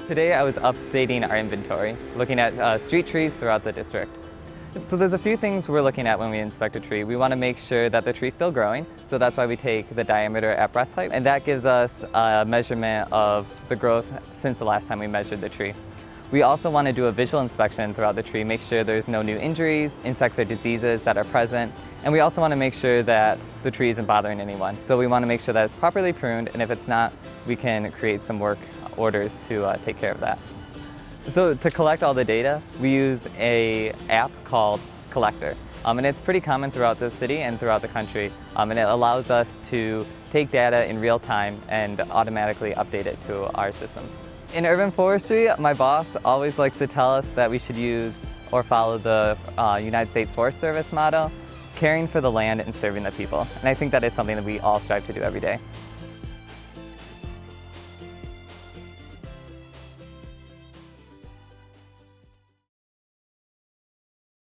Today I was updating our inventory, looking at street trees throughout the district. So there's a few things we're looking at when we inspect a tree. We want to make sure that the tree's still growing, so that's why we take the diameter at breast height, and that gives us a measurement of the growth since the last time we measured the tree. We also want to do a visual inspection throughout the tree, make sure there's no new injuries, insects or diseases that are present, and we also want to make sure that the tree isn't bothering anyone. So we want to make sure that it's properly pruned, and if it's not, we can create some work orders to take care of that. So to collect all the data, we use an app called Collector. And it's pretty common throughout the city and throughout the country. And it allows us to take data in real time and automatically update it to our systems. In urban forestry, my boss always likes to tell us that we should use or follow the United States Forest Service motto, caring for the land and serving the people. And I think that is something that we all strive to do every day.